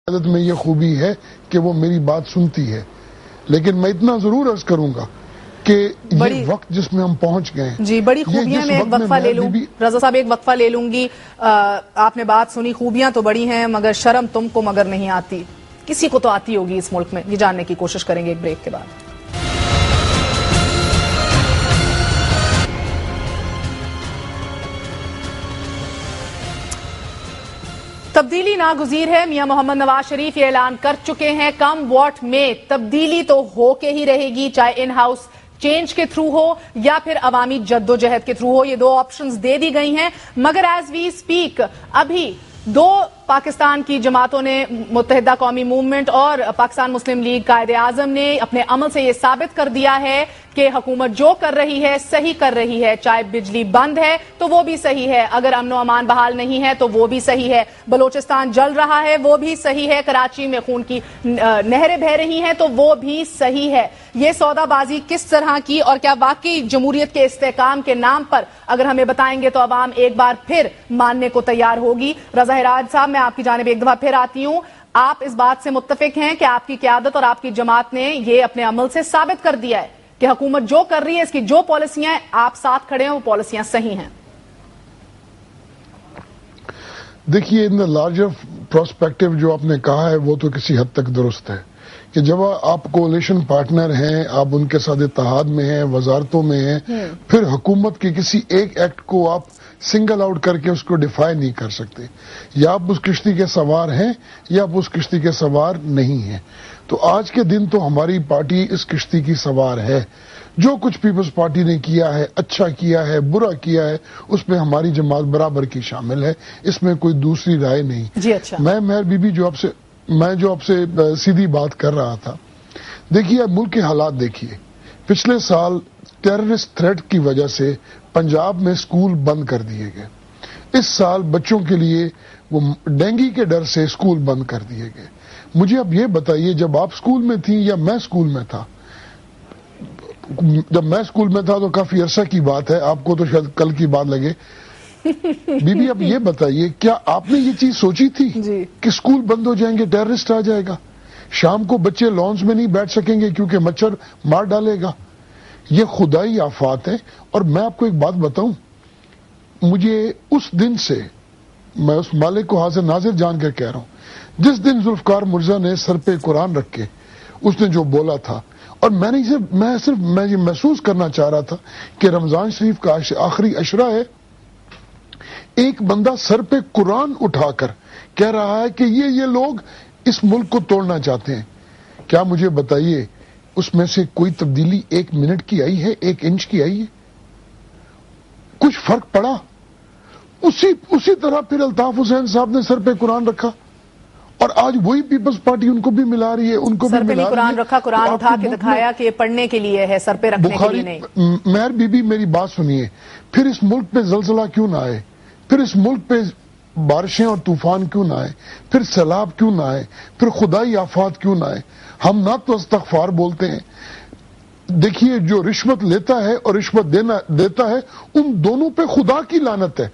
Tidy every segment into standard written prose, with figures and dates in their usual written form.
قیادت میں یہ خوبی ہے کہ وہ میری بات سنتی ہے، لیکن میں اتنا ضرور عرض کروں گا کہ یہ وقت جس میں ہم پہنچ گئے ہیں، جی بڑی خوبیاں، میں ایک وقفہ لے لوں رضا صاحب، ایک وقفہ لے لوں گی. آپ نے بات سنی، خوبیاں تو بڑی ہیں مگر شرم تم کو مگر نہیں آتی. کسی کو تو آتی ہوگی اس ملک میں، یہ جاننے کی کوشش کریں گے ایک بریک کے بعد. تبدیلی ناگزیر ہے. میاں محمد نواز شریف یہ اعلان کر چکے ہیں کم واٹ میں تبدیلی تو ہو کے ہی رہے گی، چاہے ان ہاؤس چینج کے تھرو ہو یا پھر عوامی جدوجہد کے تھرو ہو. یہ دو آپشنز دے دی گئی ہیں، مگر ایز وی سپیک ابھی دو پاکستان کی جماعتوں نے، متحدہ قومی موومنٹ اور پاکستان مسلم لیگ قائد اعظم نے اپنے عمل سے یہ ثابت کر دیا ہے کہ حکومت جو کر رہی ہے صحیح کر رہی ہے. چاہے بجلی بند ہے تو وہ بھی صحیح ہے، اگر امن و امان بحال نہیں ہے تو وہ بھی صحیح ہے، بلوچستان جل رہا ہے وہ بھی صحیح ہے، کراچی میں خون کی نہریں بہہ رہی ہیں تو وہ بھی صحیح ہے. یہ سودا بازی کس طرح کی، اور کیا واقعی جمہوریت کے استحکام کے نام پر اگر ہمیں بتائیں گے تو عوام ایک بار پھر ماننے کو تیار ہوگی؟ رضا ہراج صاحب، میں آپ کی جانب ایک دفعہ پھر آتی ہوں. آپ اس بات سے متفق ہیں کہ آپ کی قیادت اور آپ کی جماعت نے یہ اپنے عمل سے ثابت کر دیا ہے کہ حکومت جو کر رہی ہے، اس کی جو پالیسیاں آپ ساتھ کھڑے ہیں وہ پالیسیاں صحیح ہیں؟ دیکھیے، ان دا لارجر پرسپیکٹو جو آپ نے کہا ہے وہ تو کسی حد تک درست ہے کہ جب آپ کولیشن پارٹنر ہیں، آپ ان کے ساتھ اتحاد میں ہیں، وزارتوں میں ہیں، پھر حکومت کے کسی ایک ایکٹ کو آپ سنگل آؤٹ کر کے اس کو ڈیفائی نہیں کر سکتے. یا آپ اس کشتی کے سوار ہیں یا آپ اس کشتی کے سوار نہیں ہیں. تو آج کے دن تو ہماری پارٹی اس کشتی کی سوار ہے. جو کچھ پیپلز پارٹی نے کیا ہے، اچھا کیا ہے، برا کیا ہے، اس میں ہماری جماعت برابر کی شامل ہے، اس میں کوئی دوسری رائے نہیں. جی اچھا. میں مہر بی بی جو آپ سے سیدھی بات کر رہا تھا، دیکھیے ملک کے حالات دیکھیے. پچھلے سال ٹیررسٹ تھریٹ کی وجہ سے پنجاب میں سکول بند کر دیے گئے. اس سال بچوں کے لیے وہ ڈینگی کے ڈر سے سکول بند کر دیے گئے. مجھے اب یہ بتائیے، جب آپ سکول میں تھیں یا میں سکول میں تھا، جب میں سکول میں تھا تو کافی عرصہ کی بات ہے، آپ کو تو شاید کل کی بات لگے. بی بی اب یہ بتائیے، کیا آپ نے یہ چیز سوچی تھی کہ سکول بند ہو جائیں گے، ٹیررسٹ آ جائے گا، شام کو بچے لانز میں نہیں بیٹھ سکیں گے کیونکہ مچھر مار ڈالے گا؟ یہ خدائی آفات ہے. اور میں آپ کو ایک بات بتاؤں، مجھے اس دن سے، میں اس مالک کو حاضر ناظر جان کر کہہ رہا ہوں، جس دن ذوالفقار مرزا نے سر پہ قرآن رکھ کے اس نے جو بولا تھا، اور میں یہ محسوس کرنا چاہ رہا تھا کہ رمضان شریف کا آخری عشرہ ہے، ایک بندہ سر پہ قرآن اٹھا کر کہہ رہا ہے کہ یہ لوگ اس ملک کو توڑنا چاہتے ہیں. کیا مجھے بتائیے اس میں سے کوئی تبدیلی 1 منٹ کی آئی ہے، 1 انچ کی آئی ہے؟ کچھ فرق پڑا؟ اسی طرح پھر الطاف حسین صاحب نے سر پہ قرآن رکھا، اور آج وہی پیپلز پارٹی ان کو بھی ملا رہی ہے، ان کو بھی ملا رہی ہے. سر پہ قرآن رکھا، قرآن اٹھا کے دکھایا کہ یہ پڑھنے کے لیے ہے، سر پہ رکھنے کے لیے نہیں. مہر بی بی میری بات سنیے، پھر اس ملک پہ زلزلہ کیوں نہ آئے؟ پھر اس ملک پہ بارشیں اور طوفان کیوں نہ آئے؟ پھر سیلاب کیوں نہ آئے؟ پھر خدائی آفات کیوں نہ آئے؟ ہم نہ تو استغفار بولتے ہیں. دیکھیے، جو رشوت لیتا ہے اور رشوت دیتا ہے، ان دونوں پہ خدا کی لعنت ہے.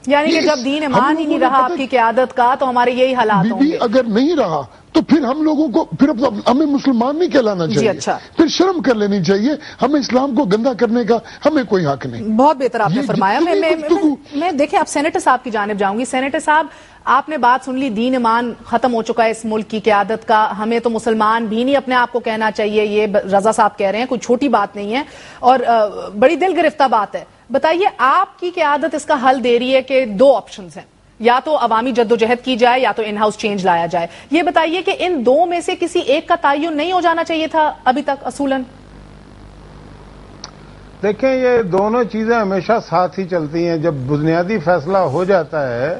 یعنی کہ جب دین ایمان ہی نہیں رہا آپ کی قیادت کا تو ہمارے یہی حالات ہوں گے. اگر نہیں رہا تو پھر ہم لوگوں کو، پھر ہمیں مسلمان نہیں کہلانا چاہیے. اچھا. پھر شرم کر لینی چاہیے. ہمیں اسلام کو گندا کرنے کا ہمیں کوئی حق نہیں. بہت بہتر آپ نے فرمایا. میں دیکھیں اب سینیٹر صاحب کی جانب جاؤں گی. سینیٹر صاحب، آپ نے بات سن لی، دین ایمان ختم ہو چکا ہے اس ملک کی قیادت کا، ہمیں تو مسلمان بھی نہیں اپنے آپ کو کہنا چاہیے، یہ رضا صاحب کہہ رہے ہیں، کوئی چھوٹی بات نہیں ہے اور بڑی دل گرفتہ بات ہے. بتائیے، آپ کی قیادت اس کا حل دے رہی ہے کہ 2 آپشنز ہیں، یا تو عوامی جدوجہد کی جائے یا تو ان ہاؤس چینج لایا جائے. یہ بتائیے کہ ان 2 میں سے کسی ایک کا تعین نہیں ہو جانا چاہیے تھا ابھی تک اصولاً؟ دیکھیں، یہ دونوں چیزیں ہمیشہ ساتھ ہی چلتی ہیں. جب بنیادی فیصلہ ہو جاتا ہے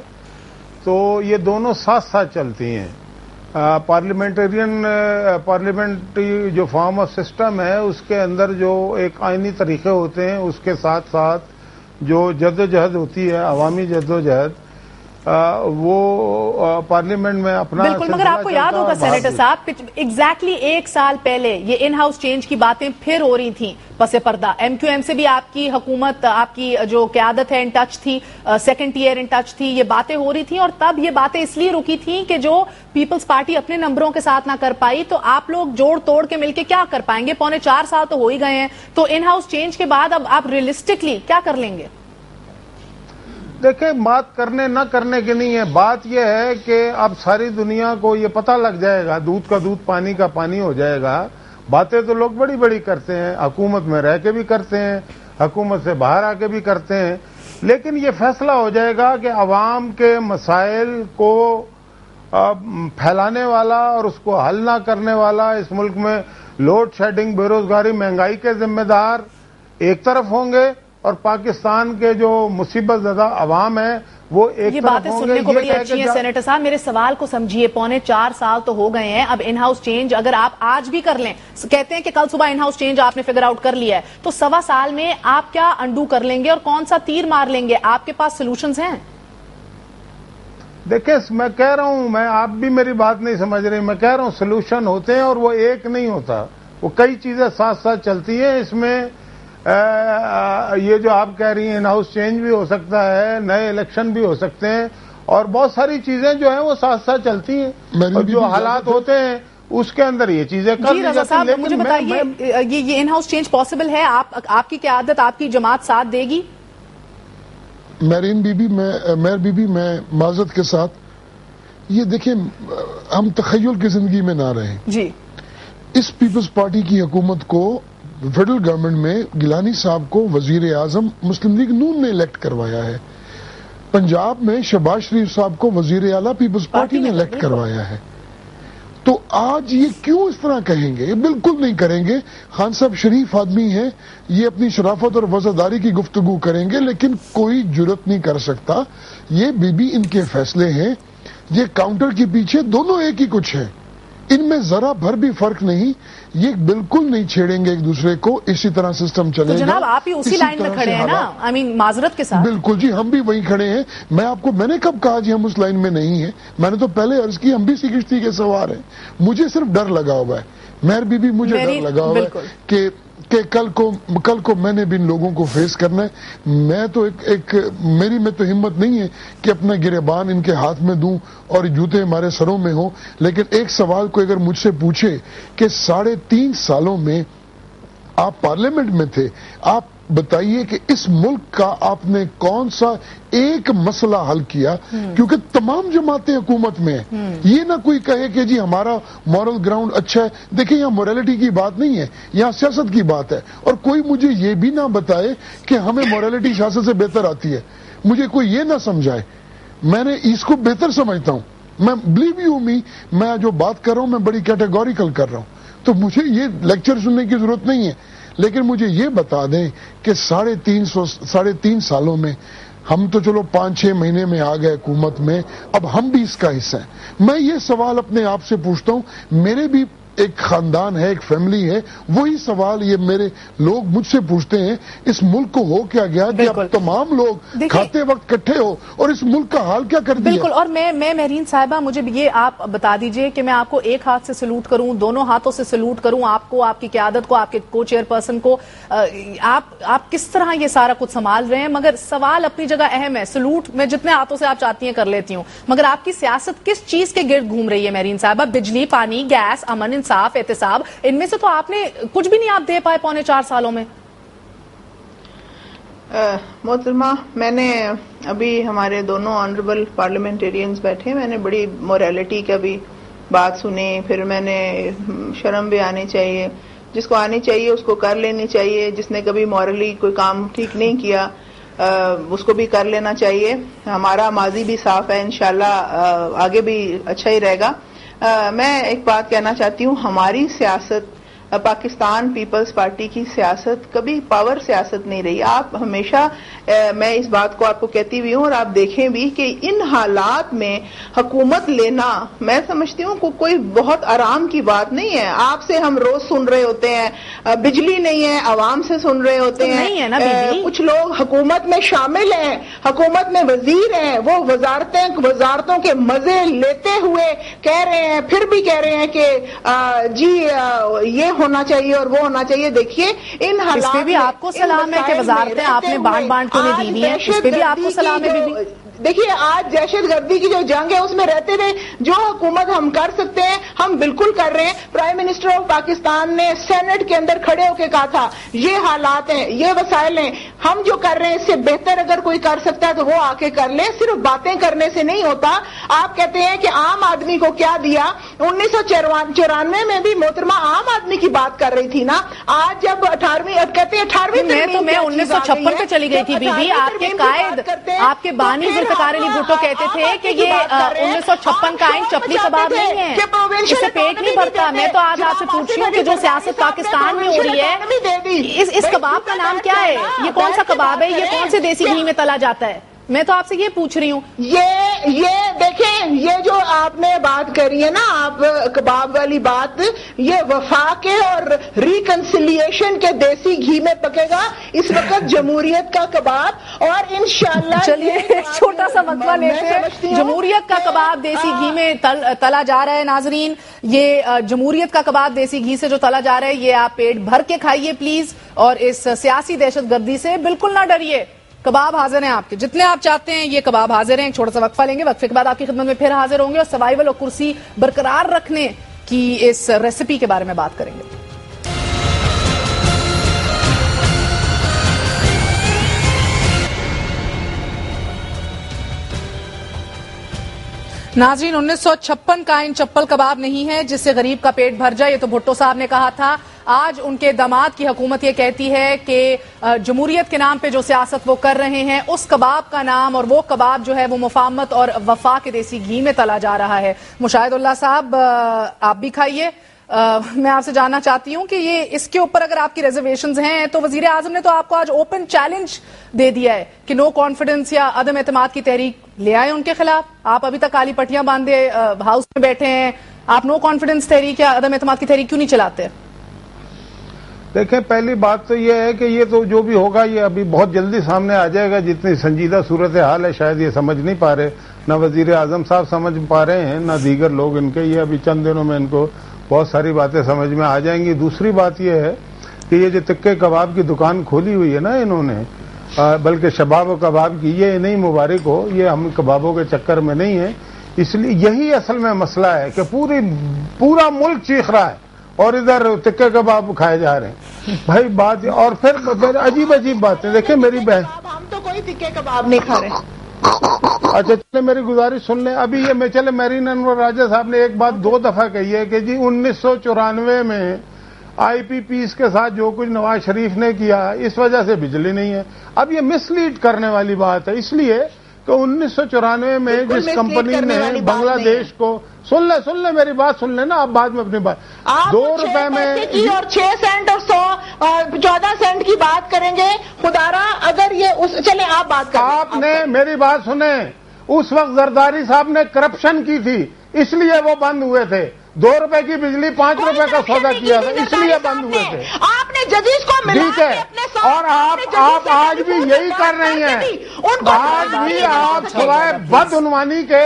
تو یہ دونوں ساتھ ساتھ چلتی ہیں. پارلیمنٹری جو فارم آف سسٹم ہے اس کے اندر جو ایک آئینی طریقے ہوتے ہیں، اس کے ساتھ ساتھ جو جدوجہد ہوتی ہے، عوامی جدوجہد، وہ پارلیمنٹ میں اپنا بالکل. مگر آپ کو یاد ہوگا سینیٹر صاحب ایگزیکٹلی 1 سال پہلے یہ ان ہاؤس چینج کی باتیں پھر ہو رہی تھیں پس پردہ. ایم کیو ایم سے بھی آپ کی حکومت, آپ کی جو قیادت ہے ان ٹچ تھی, سیکنڈ ایئر ان ٹچ تھی, یہ باتیں ہو رہی تھیں. اور تب یہ باتیں اس لیے رکی تھیں کہ جو پیپلز پارٹی اپنے نمبروں کے ساتھ نہ کر پائی تو آپ لوگ جوڑ توڑ کے مل کے کیا کر پائیں گے. 4.25 سال تو ہو ہی گئے ہیں, تو ان ہاؤس چینج کے بعد اب آپ ریئلسٹکلی کیا کر لیں گے؟ دیکھیں, بات کرنے نہ کرنے کی نہیں ہے. بات یہ ہے کہ اب ساری دنیا کو یہ پتہ لگ جائے گا, دودھ کا دودھ پانی کا پانی ہو جائے گا. باتیں تو لوگ بڑی بڑی کرتے ہیں, حکومت میں رہ کے بھی کرتے ہیں, حکومت سے باہر آ کے بھی کرتے ہیں, لیکن یہ فیصلہ ہو جائے گا کہ عوام کے مسائل کو پھیلانے والا اور اس کو حل نہ کرنے والا, اس ملک میں لوڈ شیڈنگ, بے روزگاری, مہنگائی کے ذمہ دار ایک طرف ہوں گے اور پاکستان کے جو مصیبت زدہ عوام ہیں وہ ایک یہ طرف باتیں ہوں گے. سننے کو بڑی اچھی ہیں سینیٹر صاحب, میرے سوال کو سمجھیے. 4.25 سال تو ہو گئے ہیں, اب ان ہاؤس چینج اگر آپ آج بھی کر لیں, کہتے ہیں کہ کل صبح ان ہاؤس چینج آپ نے فگر آؤٹ کر لیا ہے, تو 1.25 سال میں آپ کیا انڈو کر لیں گے اور کون سا تیر مار لیں گے؟ آپ کے پاس سولوشنز ہیں؟ دیکھیں, میں کہہ رہا ہوں, آپ بھی میری بات نہیں سمجھ رہے. میں کہہ رہا ہوں سولوشن ہوتے ہیں اور وہ ایک نہیں ہوتا, وہ کئی چیزیں ساتھ ساتھ چلتی ہیں. اس میں یہ جو آپ کہہ رہی ہیں ان ہاؤس چینج بھی ہو سکتا ہے, نئے الیکشن بھی ہو سکتے ہیں, اور بہت ساری چیزیں جو ہیں وہ ساتھ ساتھ چلتی ہیں. اور جو حالات ہوتے ہیں اس کے اندر یہ چیزیں کر لی جاتی ہیں. مجھے بتائیے, یہ ان ہاؤس چینج پاسبل ہے؟ آپ کی قیادت, آپ کی جماعت ساتھ دے گی؟ میرین بی بی, میں معذرت کے ساتھ, یہ دیکھیں ہم تخیل کی زندگی میں نہ رہیں. جی, اس پیپلز پارٹی کی حکومت کو فیڈرل گورنمنٹ میں گیلانی صاحب کو وزیر اعظم مسلم لیگ نون نے الیکٹ کروایا ہے. پنجاب میں شہباز شریف صاحب کو وزیر اعلیٰ پیپلز پارٹی نے الیکٹ کروایا ہے. تو آج یہ کیوں اس طرح کہیں گے؟ بالکل نہیں کریں گے. خان صاحب شریف آدمی ہیں, یہ اپنی شرافت اور وفاداری کی گفتگو کریں گے, لیکن کوئی جرت نہیں کر سکتا. یہ بی ان کے فیصلے ہیں, یہ کاؤنٹر کے پیچھے دونوں ایک ہی کچھ ہیں, ان میں ذرا بھر بھی فرق نہیں. یہ بالکل نہیں چھیڑیں گے ایک دوسرے کو, اسی طرح سسٹم چلے گا. جناب آپ ہی اسی لائن میں کھڑے ہیں نا, معذرت کے ساتھ. بالکل جی, ہم بھی وہیں کھڑے ہیں. میں نے کب کہا جی ہم اس لائن میں نہیں ہیں؟ میں نے تو پہلے عرض کی ہم بھی اسی کشتی کے سوار ہیں. مجھے صرف ڈر لگا ہوا ہے, مہر بی بی, مجھے ڈر لگا ہوا ہے کہ کل کو میں نے بھی ان لوگوں کو فیس کرنا ہے. میں تو میری میں تو ہمت نہیں ہے کہ اپنا گریبان ان کے ہاتھ میں دوں اور جوتے ہمارے سروں میں ہوں. لیکن ایک سوال کو اگر مجھ سے پوچھے کہ 3.5 سالوں میں آپ پارلیمنٹ میں تھے, آپ بتائیے کہ اس ملک کا آپ نے کون سا ایک مسئلہ حل کیا؟ کیونکہ تمام جماعتیں حکومت میں ہیں. یہ نہ کوئی کہے کہ جی ہمارا مورل گراؤنڈ اچھا ہے. دیکھیں یہاں موریلٹی کی بات نہیں ہے, یہاں سیاست کی بات ہے. اور کوئی مجھے یہ بھی نہ بتائے کہ ہمیں موریلٹی سیاست سے بہتر آتی ہے. مجھے کوئی یہ نہ سمجھائے, میں نے اس کو بہتر سمجھتا ہوں. میں بلیو یو می, میں جو بات کر رہا ہوں میں بڑی کیٹیگوریکل کر رہا ہوں. تو مجھے یہ لیکچر سننے کی ضرورت نہیں ہے. لیکن مجھے یہ بتا دیں کہ 3.5 سالوں میں ہم تو چلو 5-6 مہینے میں آ گئے حکومت میں, اب ہم بھی اس کا حصہ ہیں. میں یہ سوال اپنے آپ سے پوچھتا ہوں, میرے بھی ایک خاندان ہے, ایک فیملی ہے, وہی سوال یہ میرے لوگ مجھ سے پوچھتے ہیں, اس ملک کو ہو کیا گیا کہ اب تمام لوگ کھاتے وقت اکٹھے ہو اور اس ملک کا حال کیا کر دیا؟ بالکل. اور میں مہرین صاحبہ, مجھے یہ آپ بتا دیجئے کہ میں آپ کو ایک ہاتھ سے سلوٹ کروں, دونوں ہاتھوں سے سلوٹ کروں, آپ کو, آپ کی قیادت کو, آپ کے کو چیئر پرسن کو. آپ کس طرح یہ سارا کچھ سنبھال رہے ہیں. مگر سوال اپنی جگہ اہم ہے. سلوٹ میں جتنے ہاتھوں سے آپ چاہتی ہیں کر لیتی ہوں, مگر آپ کی سیاست کس چیز کے گرد گھوم رہی ہے مہرین صاحبہ؟ بجلی, پانی, گیس, امن, انصاف, احتساب, ان میں سے تو آپ نے کچھ بھی نہیں آپ دے پائے 4.25 سالوں میں. محترمہ, میں نے ابھی ہمارے دونوں آنریبل پارلیمنٹیرینز بیٹھے, میں نے بڑی موریلٹی کا بھی بات سنی. پھر میں نے شرم بھی آنی چاہیے, جس کو آنی چاہیے اس کو کر لینی چاہیے. جس نے کبھی مورلی کوئی کام ٹھیک نہیں کیا اس کو بھی کر لینا چاہیے. ہمارا ماضی بھی صاف ہے, انشاءاللہ آگے بھی اچھا ہی رہے گا. میں ایک بات کہنا چاہتی ہوں, ہماری سیاست پاکستان پیپلز پارٹی کی سیاست کبھی پاور سیاست نہیں رہی. آپ ہمیشہ میں اس بات کو آپ کو کہتی ہوئی ہوں اور آپ دیکھیں بھی کہ ان حالات میں حکومت لینا میں سمجھتی ہوں کوئی بہت آرام کی بات نہیں ہے. آپ سے ہم روز سن رہے ہوتے ہیں, بجلی نہیں ہے, عوام سے سن رہے ہوتے ہیں, کچھ لوگ حکومت میں شامل ہیں, حکومت میں وزیر ہیں, وہ وزارتوں کے مزے لیتے ہوئے کہہ رہے ہیں, پھر بھی کہہ رہے ہیں کہ جی یہ ہونا چاہیے اور وہ ہونا چاہیے. دیکھیے ان حالات اس پہ بھی آپ کو سلام ہے کہ وزارتیں آپ نے بانٹ کو نہیں دی ہوئی ہیں, اس پہ بھی آپ کو سلام ہے بی بی. دیکھیے آج دہشت گردی کی جو جنگ ہے اس میں رہتے ہوئے جو حکومت ہم کر سکتے ہیں ہم بالکل کر رہے ہیں. پرائم منسٹر آف پاکستان نے سینٹ کے اندر کھڑے ہو کے کہا تھا یہ حالات ہیں, یہ وسائل ہیں, ہم جو کر رہے ہیں اس سے بہتر اگر کوئی کر سکتا ہے تو وہ آ کے کر لے. صرف باتیں کرنے سے نہیں ہوتا. آپ کہتے ہیں کہ عام آدمی کو کیا دیا, 1994 میں بھی محترمہ عام آدمی کی بات کر رہی تھی نا. آج جب 18ویں کہتے ہیں 18ویں میں 1956 پہ چلی گئی تھی بی بی. آپ کے قائد, آپ کے بانی ذوالفقار علی بھٹو کہتے تھے کہ یہ 1956 کا آئین چپلی کباب نہیں ہے, اس سے پیٹ نہیں بھرتا. میں تو آج آپ سے پوچھ رہی ہوں کہ جو سیاست پاکستان میں ہو رہی ہے اس کباب کا نام کیا ہے, یہ کون سا کباب ہے, یہ کون سے دیسی گھی میں تلا جاتا ہے؟ میں تو آپ سے یہ پوچھ رہی ہوں. یہ دیکھیں یہ جو آپ نے بات کری ہے نا آپ کباب والی بات, یہ وفاق اور ریکنسیلیشن کے دیسی گھی میں پکے گا اس وقت جمہوریت کا کباب. اور انشاءاللہ چلیے چھوٹا سا وقفہ لیتے ہیں. جمہوریت کا کباب دیسی گھی میں تلا جا رہا ہے ناظرین, یہ جمہوریت کا کباب دیسی گھی سے جو تلا جا رہا ہے یہ آپ پیٹ بھر کے کھائیے پلیز, اور اس سیاسی دہشت گردی سے بالکل نہ ڈریے. کباب حاضر ہیں آپ کے, جتنے آپ چاہتے ہیں یہ کباب حاضر ہیں. ایک چھوٹا سا وقفہ لیں گے, وقفے کے بعد آپ کی خدمت میں پھر حاضر ہوں گے اور سروائیول اور کرسی برقرار رکھنے کی اس ریسیپی کے بارے میں بات کریں گے. ناظرین 1956 کا آئین چپل کباب نہیں ہے جس سے غریب کا پیٹ بھر جائے, یہ تو بھٹو صاحب نے کہا تھا. آج ان کے داماد کی حکومت یہ کہتی ہے کہ جمہوریت کے نام پہ جو سیاست وہ کر رہے ہیں اس کباب کا نام اور وہ کباب جو ہے وہ مفاہمت اور وفا کے دیسی گھی میں تلا جا رہا ہے. مشاہد اللہ صاحب آپ بھی کھائیے. میں آپ سے جاننا چاہتی ہوں کہ یہ اس کے اوپر اگر آپ کی ریزرویشنز ہیں تو وزیر اعظم نے تو آپ کو آج اوپن چیلنج دے دیا ہے کہ نو کانفیڈنس یا عدم اعتماد کی تحریک لے آئے ان کے خلاف. آپ ابھی تک کالی پٹیاں باندھے ہاؤس میں بیٹھے ہیں, آپ نو کانفیڈنس تحریک یا عدم اعتماد کی تحریک کیوں نہیں چلاتے؟ دیکھیں پہلی بات تو یہ ہے کہ یہ تو جو بھی ہوگا یہ ابھی بہت جلدی سامنے آ جائے گا. جتنی سنجیدہ صورتحال ہے شاید یہ سمجھ نہیں پا رہے, نہ وزیر اعظم صاحب سمجھ پا رہے ہیں نہ دیگر لوگ ان کے. یہ ابھی چند دنوں میں ان کو بہت ساری باتیں سمجھ میں آ جائیں گی. دوسری بات یہ ہے کہ یہ جو تکے کباب کی دکان کھولی ہوئی ہے نا انہوں نے, بلکہ شباب و کباب کی, یہ نہیں مبارک ہو, یہ ہم کبابوں کے چکر میں نہیں ہے. اس لیے یہی اصل میں مسئلہ ہے کہ پورا ملک چیخ رہا ہے اور ادھر تکے کباب کھائے جا رہے ہیں بھائی. بات اور پھر عجیب باتیں. دیکھیں میری بہن, ہم تو کوئی تکے کباب نہیں کھا رہے. اچھا چلے میری گزارش سن لیں. ابھی یہ چلے میرین انور راجہ صاحب نے ایک بات 2 دفعہ کہی ہے کہ جی 1994 میں آئی پی پیس کے ساتھ جو کچھ نواز شریف نے کیا اس وجہ سے بجلی نہیں ہے. اب یہ مس لیڈ کرنے والی بات ہے, اس لیے کہ 1994 میں جس کمپنی نے بنگلہ دیش کو, سن لیں میری بات سن لیں نا آپ بعد میں اپنی بات. 2 روپے میں اور 6 سینٹ اور 14 سینٹ کی بات کریں گے خدارا. اگر یہ چلے آپ بات کریں, آپ نے میری بات سنیں. اس وقت زرداری صاحب نے کرپشن کی تھی اس لیے وہ بند ہوئے تھے. 2 روپے کی بجلی 5 روپے کا سودا کیا تھا اس لیے بند ہوئے تھے. آپ نے ججز کو ملا ٹھیک ہے, اور آپ آج بھی یہی کر رہی ہیں. آج بھی آپ سوائے بدعنوانی کے